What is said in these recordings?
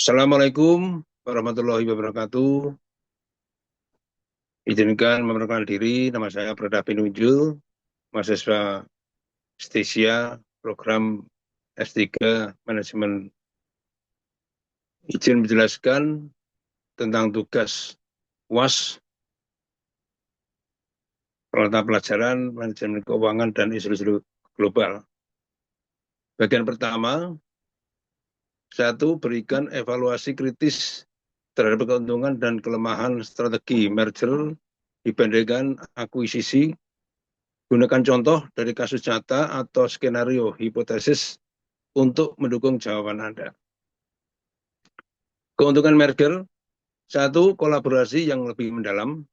Assalamualaikum warahmatullahi wabarakatuh. Izinkan memperkenalkan diri, nama saya Brada Pinunjul, mahasiswa Stesia, program S3 Manajemen. Izin menjelaskan tentang tugas UAS, peralatan pelajaran, manajemen keuangan, dan isu-isu global. Bagian pertama, satu, berikan evaluasi kritis terhadap keuntungan dan kelemahan strategi merger dibandingkan akuisisi. Gunakan contoh dari kasus nyata atau skenario hipotesis untuk mendukung jawaban Anda. Keuntungan merger, satu, kolaborasi yang lebih mendalam.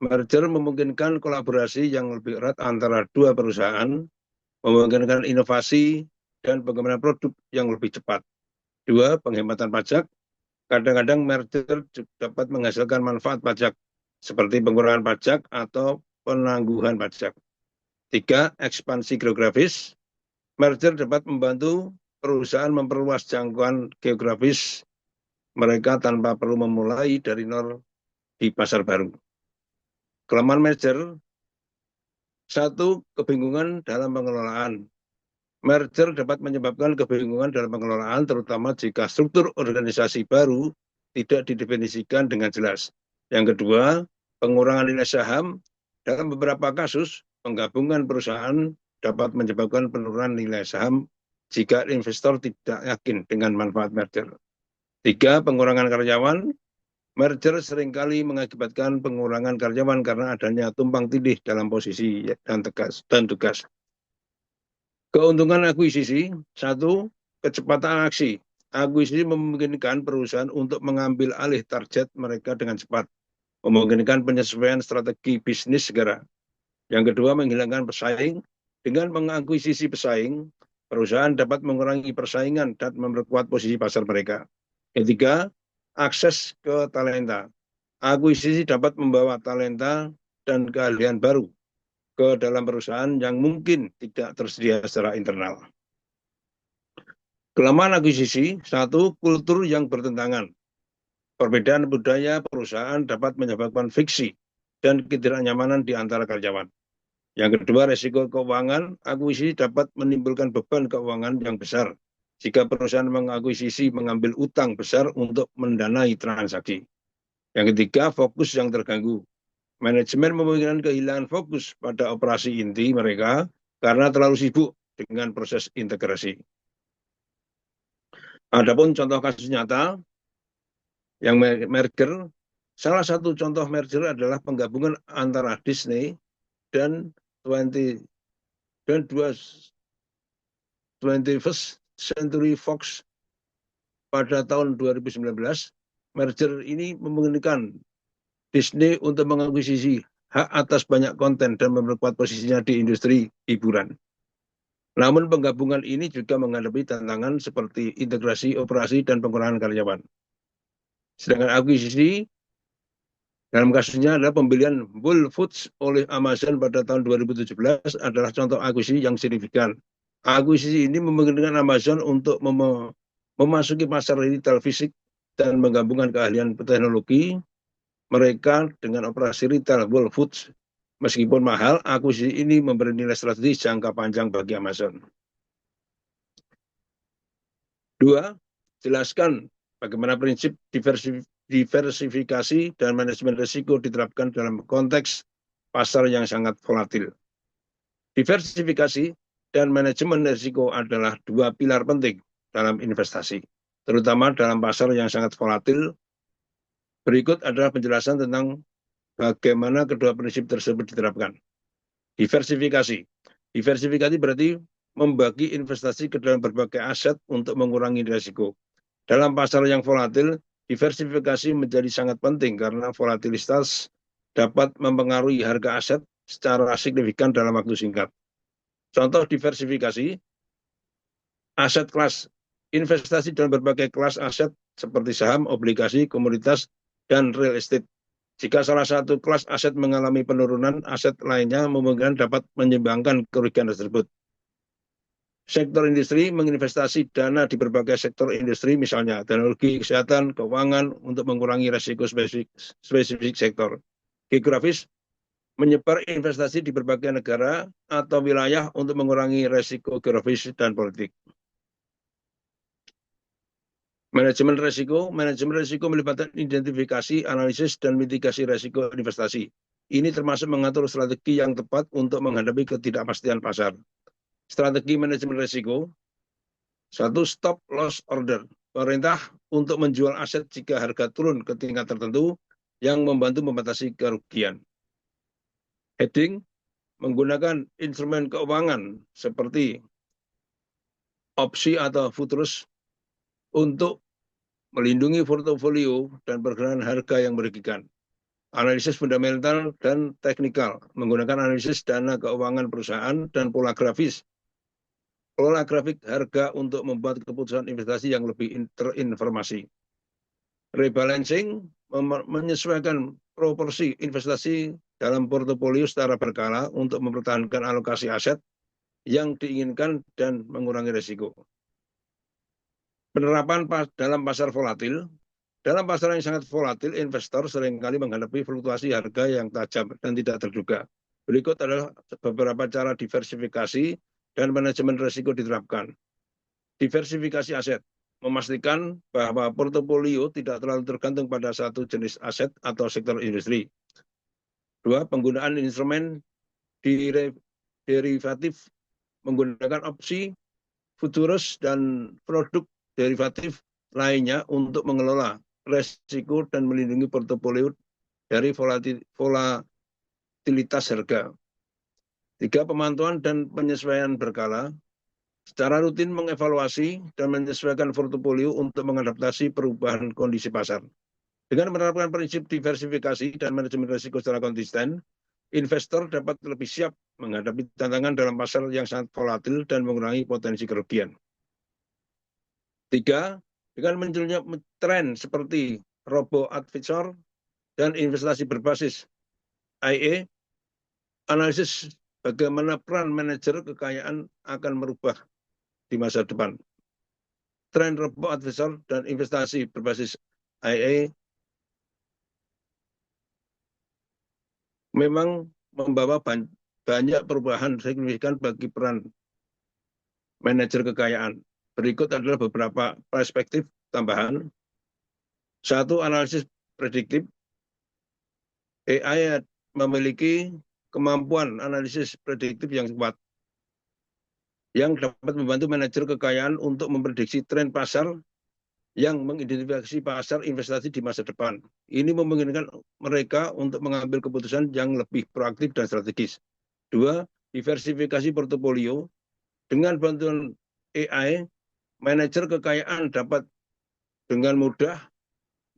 Merger memungkinkan kolaborasi yang lebih erat antara dua perusahaan, memungkinkan inovasi dan pengembangan produk yang lebih cepat. Dua, penghematan pajak. Kadang-kadang merger dapat menghasilkan manfaat pajak, seperti pengurangan pajak atau penangguhan pajak. Tiga, ekspansi geografis. Merger dapat membantu perusahaan memperluas jangkauan geografis mereka tanpa perlu memulai dari nol di pasar baru. Kelemahan merger, satu, kebingungan dalam pengelolaan. Merger dapat menyebabkan kebingungan dalam pengelolaan, terutama jika struktur organisasi baru tidak didefinisikan dengan jelas. Yang kedua, pengurangan nilai saham. Dalam beberapa kasus, penggabungan perusahaan dapat menyebabkan penurunan nilai saham jika investor tidak yakin dengan manfaat merger. Tiga, pengurangan karyawan. Merger seringkali mengakibatkan pengurangan karyawan karena adanya tumpang tindih dalam posisi dan tugas. Keuntungan akuisisi, satu, kecepatan aksi. Akuisisi memungkinkan perusahaan untuk mengambil alih target mereka dengan cepat, memungkinkan penyesuaian strategi bisnis segera. Yang kedua, menghilangkan pesaing. Dengan mengakuisisi pesaing, perusahaan dapat mengurangi persaingan dan memperkuat posisi pasar mereka. Ketiga, akses ke talenta. Akuisisi dapat membawa talenta dan keahlian baru ke dalam perusahaan yang mungkin tidak tersedia secara internal. Kelemahan akuisisi, satu, kultur yang bertentangan. Perbedaan budaya perusahaan dapat menyebabkan friksi dan ketidaknyamanan di antara karyawan. Yang kedua, resiko keuangan. Akuisisi dapat menimbulkan beban keuangan yang besar jika perusahaan mengakuisisi mengambil utang besar untuk mendanai transaksi. Yang ketiga, fokus yang terganggu. Manajemen memungkinkan kehilangan fokus pada operasi inti mereka karena terlalu sibuk dengan proses integrasi. Adapun contoh kasus nyata yang merger, salah satu contoh merger adalah penggabungan antara Disney dan 20 dan 21st Century Fox pada tahun 2019. Merger ini memungkinkan Disney untuk mengakuisisi hak atas banyak konten dan memperkuat posisinya di industri hiburan. Namun penggabungan ini juga menghadapi tantangan seperti integrasi operasi dan pengurangan karyawan. Sedangkan akuisisi dalam kasusnya adalah pembelian Whole Foods oleh Amazon pada tahun 2017 adalah contoh akuisisi yang signifikan. Akuisisi ini memungkinkan Amazon untuk memasuki pasar retail fisik dan menggabungkan keahlian teknologi mereka dengan operasi retail Whole Foods. Meskipun mahal, akuisisi ini memberi nilai strategis jangka panjang bagi Amazon. Dua, jelaskan bagaimana prinsip diversifikasi dan manajemen risiko diterapkan dalam konteks pasar yang sangat volatil. Diversifikasi dan manajemen risiko adalah dua pilar penting dalam investasi, terutama dalam pasar yang sangat volatil. Berikut adalah penjelasan tentang bagaimana kedua prinsip tersebut diterapkan. Diversifikasi. Diversifikasi berarti membagi investasi ke dalam berbagai aset untuk mengurangi risiko. Dalam pasar yang volatil, diversifikasi menjadi sangat penting karena volatilitas dapat mempengaruhi harga aset secara signifikan dalam waktu singkat. Contoh diversifikasi, aset kelas, investasi dalam berbagai kelas aset seperti saham, obligasi, komoditas, dan real estate. Jika salah satu kelas aset mengalami penurunan, aset lainnya memungkinkan dapat menyumbangkan kerugian tersebut. Sektor industri menginvestasi dana di berbagai sektor industri, misalnya teknologi, kesehatan, keuangan, untuk mengurangi risiko spesifik sektor. Geografis menyebar investasi di berbagai negara atau wilayah untuk mengurangi risiko geografis dan politik. Manajemen risiko melibatkan identifikasi, analisis, dan mitigasi risiko investasi. Ini termasuk mengatur strategi yang tepat untuk menghadapi ketidakpastian pasar. Strategi manajemen risiko. 1. Stop loss order. Pemerintah untuk menjual aset jika harga turun ke tingkat tertentu yang membantu membatasi kerugian. Hedging, menggunakan instrumen keuangan seperti opsi atau futurus untuk melindungi portofolio dan pergerakan harga yang merugikan. Analisis fundamental dan teknikal, menggunakan analisis dana keuangan perusahaan dan pola grafik harga untuk membuat keputusan investasi yang lebih terinformasi. Rebalancing, menyesuaikan proporsi investasi dalam portofolio secara berkala untuk mempertahankan alokasi aset yang diinginkan dan mengurangi risiko. Penerapan dalam pasar volatil. Dalam pasar yang sangat volatil, investor seringkali menghadapi fluktuasi harga yang tajam dan tidak terduga. Berikut adalah beberapa cara diversifikasi dan manajemen risiko diterapkan. Diversifikasi aset, memastikan bahwa portofolio tidak terlalu tergantung pada satu jenis aset atau sektor industri. 2. Penggunaan instrumen derivatif, menggunakan opsi, futurus, dan produk derivatif lainnya untuk mengelola risiko dan melindungi portofolio dari volatilitas harga. 3. Pemantauan dan penyesuaian berkala. Secara rutin mengevaluasi dan menyesuaikan portofolio untuk mengadaptasi perubahan kondisi pasar. Dengan menerapkan prinsip diversifikasi dan manajemen risiko secara konsisten, investor dapat lebih siap menghadapi tantangan dalam pasar yang sangat volatil dan mengurangi potensi kerugian. 3. Dengan munculnya tren seperti robo-advisor dan investasi berbasis IA, analisis bagaimana peran manajer kekayaan akan merubah di masa depan. Tren robo-advisor dan investasi berbasis IA memang membawa banyak perubahan signifikan bagi peran manajer kekayaan. Berikut adalah beberapa perspektif tambahan. 1. Analisis prediktif. AI memiliki kemampuan analisis prediktif yang kuat, yang dapat membantu manajer kekayaan untuk memprediksi tren pasar yang mengidentifikasi pasar investasi di masa depan. Ini memungkinkan mereka untuk mengambil keputusan yang lebih proaktif dan strategis. 2. Diversifikasi portofolio. Dengan bantuan AI, manajer kekayaan dapat dengan mudah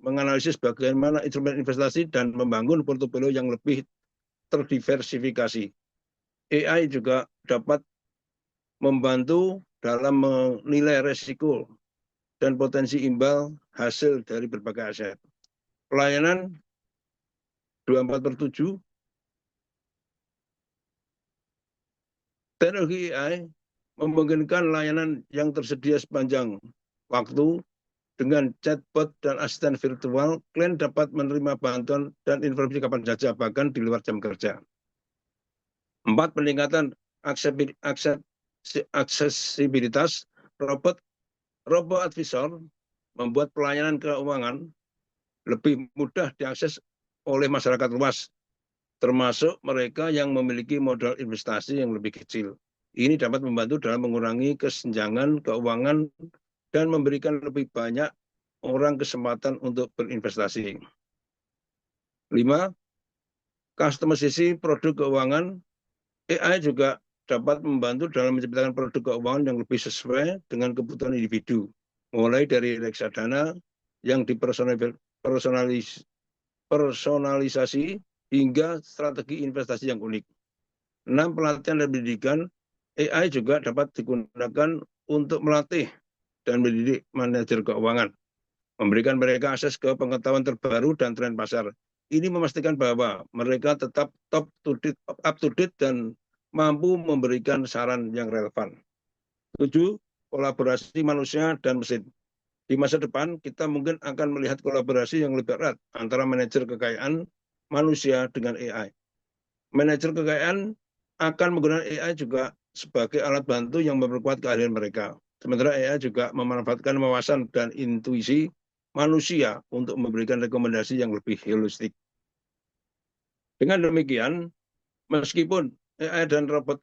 menganalisis bagaimana instrumen investasi dan membangun portofolio yang lebih terdiversifikasi. AI juga dapat membantu dalam menilai risiko dan potensi imbal hasil dari berbagai aset. Pelayanan 24/7. Teknologi AI memungkinkan layanan yang tersedia sepanjang waktu. Dengan chatbot dan asisten virtual, klien dapat menerima bantuan dan informasi kapan saja, bahkan di luar jam kerja. 4. Peningkatan aksesibilitas. Robo-advisor membuat pelayanan keuangan lebih mudah diakses oleh masyarakat luas, termasuk mereka yang memiliki modal investasi yang lebih kecil. Ini dapat membantu dalam mengurangi kesenjangan keuangan dan memberikan lebih banyak orang kesempatan untuk berinvestasi. 5. Customisasi produk keuangan. AI juga dapat membantu dalam menciptakan produk keuangan yang lebih sesuai dengan kebutuhan individu, mulai dari reksadana yang dipersonalisasi hingga strategi investasi yang unik. 6. Pelatihan dan pendidikan. AI juga dapat digunakan untuk melatih dan mendidik manajer keuangan, memberikan mereka akses ke pengetahuan terbaru dan tren pasar. Ini memastikan bahwa mereka tetap up to date dan mampu memberikan saran yang relevan. 7. Kolaborasi manusia dan mesin. Di masa depan, kita mungkin akan melihat kolaborasi yang lebih erat antara manajer kekayaan manusia dengan AI. Manajer kekayaan akan menggunakan AI juga sebagai alat bantu yang memperkuat keahlian mereka. Sementara AI juga memanfaatkan wawasan dan intuisi manusia untuk memberikan rekomendasi yang lebih holistik. Dengan demikian, meskipun AI dan robot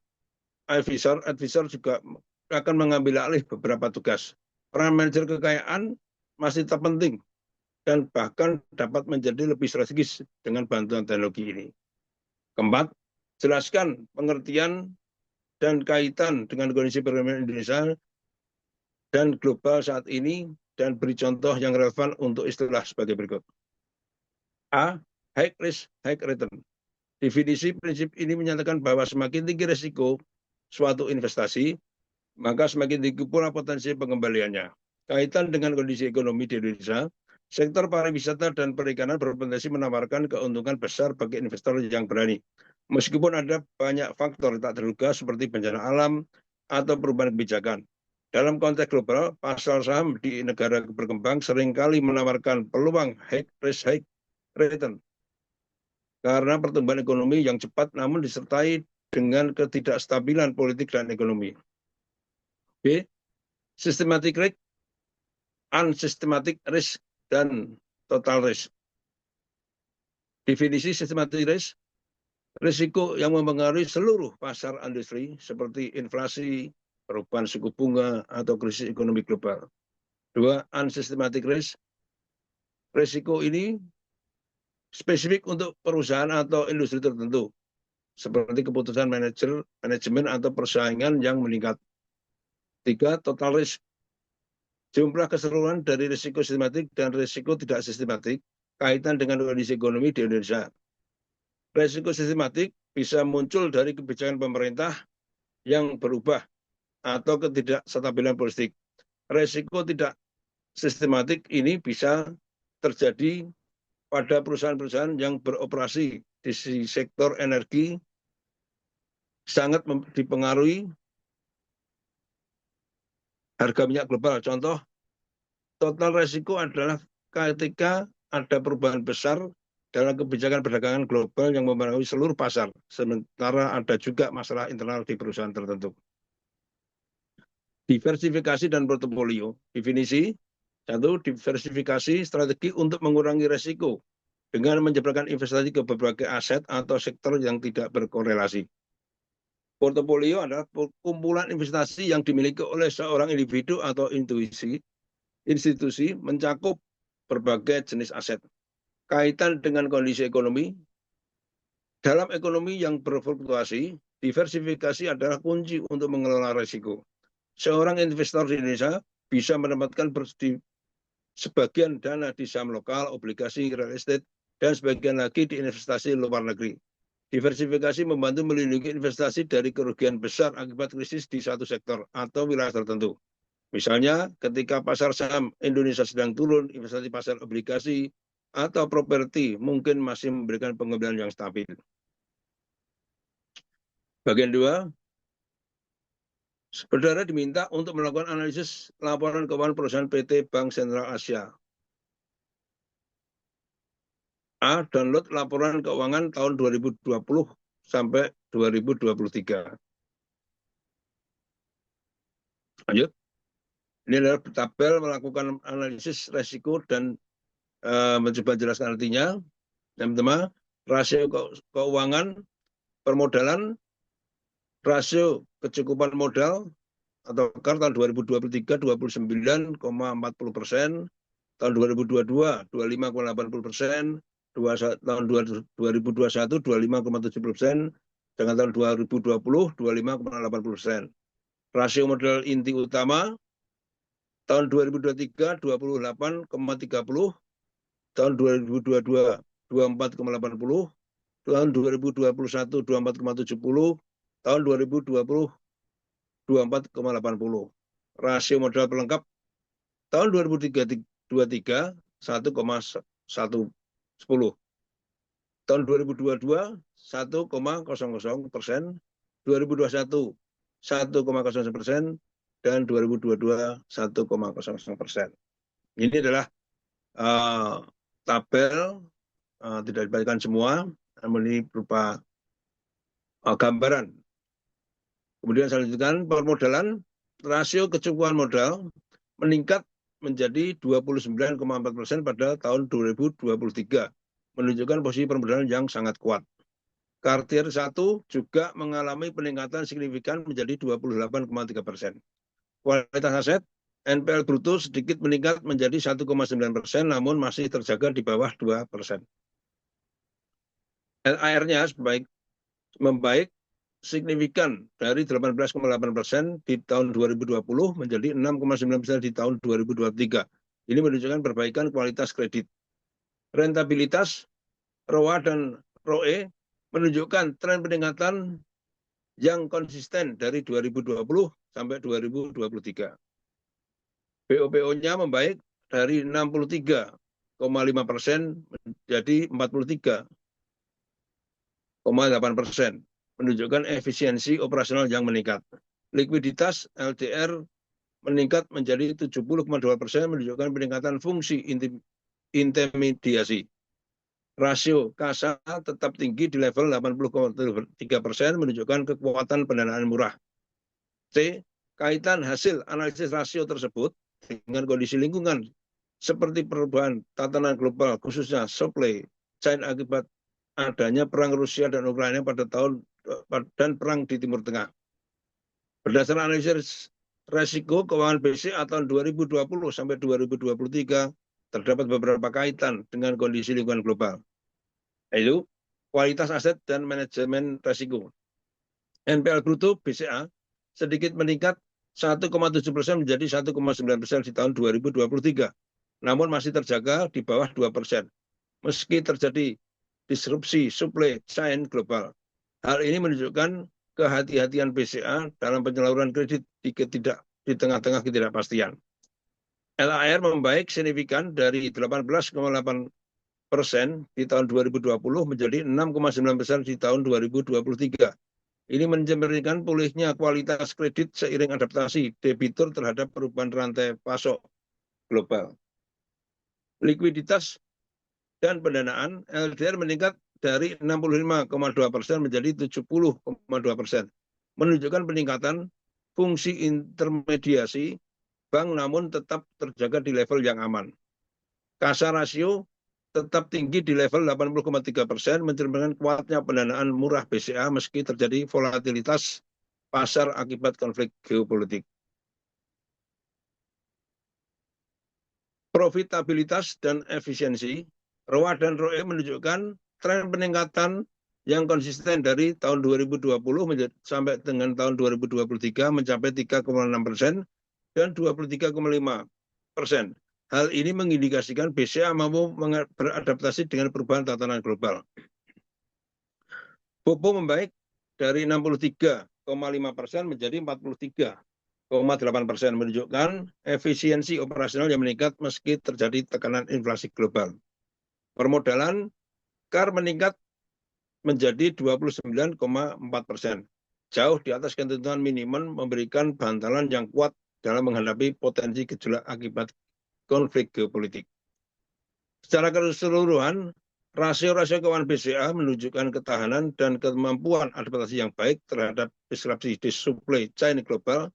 advisor juga akan mengambil alih beberapa tugas, peran manajer kekayaan masih tetap penting dan bahkan dapat menjadi lebih strategis dengan bantuan teknologi ini. Keempat, jelaskan pengertian dan kaitan dengan kondisi perekonomian Indonesia dan global saat ini dan beri contoh yang relevan untuk istilah sebagai berikut. A. High risk, high return. Definisi prinsip ini menyatakan bahwa semakin tinggi risiko suatu investasi, maka semakin tinggi pula potensi pengembaliannya. Kaitan dengan kondisi ekonomi di Indonesia, sektor pariwisata dan perikanan berpotensi menawarkan keuntungan besar bagi investor yang berani. Meskipun ada banyak faktor tak terduga seperti bencana alam atau perubahan kebijakan. Dalam konteks global, pasar saham di negara berkembang seringkali menawarkan peluang high risk, high return karena pertumbuhan ekonomi yang cepat namun disertai dengan ketidakstabilan politik dan ekonomi. B. Systematic risk, unsystematic risk, dan total risk. Definisi systematic risk, risiko yang mempengaruhi seluruh pasar industri seperti inflasi, perubahan suku bunga, atau krisis ekonomi global. 2. Unsystematic risk, risiko ini spesifik untuk perusahaan atau industri tertentu, seperti keputusan manajemen atau persaingan yang meningkat. 3. Total risk, jumlah keseluruhan dari risiko sistematik dan risiko tidak sistematik kaitan dengan kondisi ekonomi di Indonesia. Risiko sistematik bisa muncul dari kebijakan pemerintah yang berubah atau ketidakstabilan politik. Risiko tidak sistematik ini bisa terjadi pada perusahaan-perusahaan yang beroperasi di sektor energi sangat dipengaruhi harga minyak global. Contoh, total risiko adalah ketika ada perubahan besar dalam kebijakan perdagangan global yang mempengaruhi seluruh pasar, sementara ada juga masalah internal di perusahaan tertentu. Diversifikasi dan portofolio. Definisi, 1. Diversifikasi strategi untuk mengurangi risiko dengan menyebarkan investasi ke berbagai aset atau sektor yang tidak berkorelasi. Portofolio adalah kumpulan investasi yang dimiliki oleh seorang individu atau institusi mencakup berbagai jenis aset. Kaitan dengan kondisi ekonomi, dalam ekonomi yang berfluktuasi, diversifikasi adalah kunci untuk mengelola risiko. Seorang investor di Indonesia bisa menempatkan sebagian dana di saham lokal, obligasi, real estate, dan sebagian lagi di investasi luar negeri. Diversifikasi membantu melindungi investasi dari kerugian besar akibat krisis di satu sektor atau wilayah tertentu. Misalnya, ketika pasar saham Indonesia sedang turun, investasi pasar obligasi atau properti mungkin masih memberikan pengembalian yang stabil. Bagian 2, saudara diminta untuk melakukan analisis laporan keuangan perusahaan PT Bank Sentral Asia. A. Download laporan keuangan tahun 2020 sampai 2023. Lanjut. Ini adalah tabel melakukan analisis resiko dan mencoba jelaskan artinya. Yang pertama, rasio keuangan permodalan, rasio kecukupan modal atau KAR tahun 2023 29,40%, tahun 2022 25,80%, tahun 2021 25,70%, dengan tahun 2020 25,80%. Rasio modal inti utama tahun 2023 28,30%, tahun 2022 24,80%, tahun 2021 24,70%, tahun 2020 24,80%. Rasio modal pelengkap tahun 2023 1,110%. Tahun 2022 1,00%, 2021 1,01%, dan 2022 1,00%. Ini adalah tabel, tidak dibagikan semua, namun ini berupa gambaran. Kemudian saya lanjutkan, permodalan, rasio kecukupan modal meningkat menjadi 29,4% pada tahun 2023, menunjukkan posisi permodalan yang sangat kuat. Kuartil 1 juga mengalami peningkatan signifikan menjadi 28,3%. Kualitas aset, NPL bruto sedikit meningkat menjadi 1,9%, namun masih terjaga di bawah 2%. LAR-nya membaik signifikan dari 18,8% di tahun 2020 menjadi 6,9% di tahun 2023. Ini menunjukkan perbaikan kualitas kredit. Rentabilitas, ROA dan ROE menunjukkan tren peningkatan yang konsisten dari 2020 sampai 2023. BOPO-nya membaik dari 63,5% menjadi 43,8%, menunjukkan efisiensi operasional yang meningkat. Likuiditas LDR meningkat menjadi 70,2%, menunjukkan peningkatan fungsi intermediasi. Rasio kasa tetap tinggi di level 80,3%, menunjukkan kekuatan pendanaan murah. C. Kaitan hasil analisis rasio tersebut dengan kondisi lingkungan seperti perubahan tatanan global, khususnya supply chain akibat adanya perang Rusia dan Ukraina pada tahun dan perang di Timur Tengah. Berdasarkan analisis resiko keuangan BCA tahun 2020 sampai 2023, terdapat beberapa kaitan dengan kondisi lingkungan global, yaitu kualitas aset dan manajemen resiko. NPL bruto BCA sedikit meningkat 1,7% menjadi 1,9% di tahun 2023, namun masih terjaga di bawah 2%, meski terjadi disrupsi supply chain global. Hal ini menunjukkan kehati-hatian BCA dalam penyaluran kredit di tengah-tengah ketidakpastian. LAR membaik signifikan dari 18,8% di tahun 2020 menjadi 6,9% di tahun 2023. Ini mencerminkan pulihnya kualitas kredit seiring adaptasi debitur terhadap perubahan rantai pasok global. Likuiditas dan pendanaan, LDR meningkat dari 65,2% menjadi 70,2%, menunjukkan peningkatan fungsi intermediasi bank namun tetap terjaga di level yang aman. Kasa rasio tetap tinggi di level 80,3%, mencerminkan kuatnya pendanaan murah BCA meski terjadi volatilitas pasar akibat konflik geopolitik. Profitabilitas dan efisiensi, ROA dan ROE menunjukkan tren peningkatan yang konsisten dari tahun 2020 sampai dengan tahun 2023 mencapai 3,6% dan 23,5%. Hal ini mengindikasikan BCA mampu beradaptasi dengan perubahan tatanan global. BOPO membaik dari 63,5% menjadi 43,8%, menunjukkan efisiensi operasional yang meningkat meski terjadi tekanan inflasi global. Permodalan KAR meningkat menjadi 29,4%, jauh di atas ketentuan minimum, memberikan bantalan yang kuat dalam menghadapi potensi gejolak akibat konflik geopolitik. Secara keseluruhan, rasio-rasio keuangan BCA menunjukkan ketahanan dan kemampuan adaptasi yang baik terhadap disrupsi di supply chain global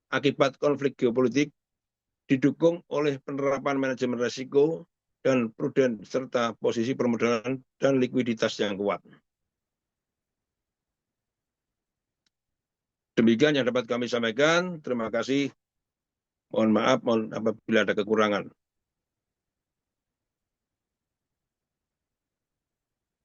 akibat konflik geopolitik, didukung oleh penerapan manajemen risiko dan prudent serta posisi permodalan dan likuiditas yang kuat. Demikian yang dapat kami sampaikan. Terima kasih. Mohon maaf apabila ada kekurangan.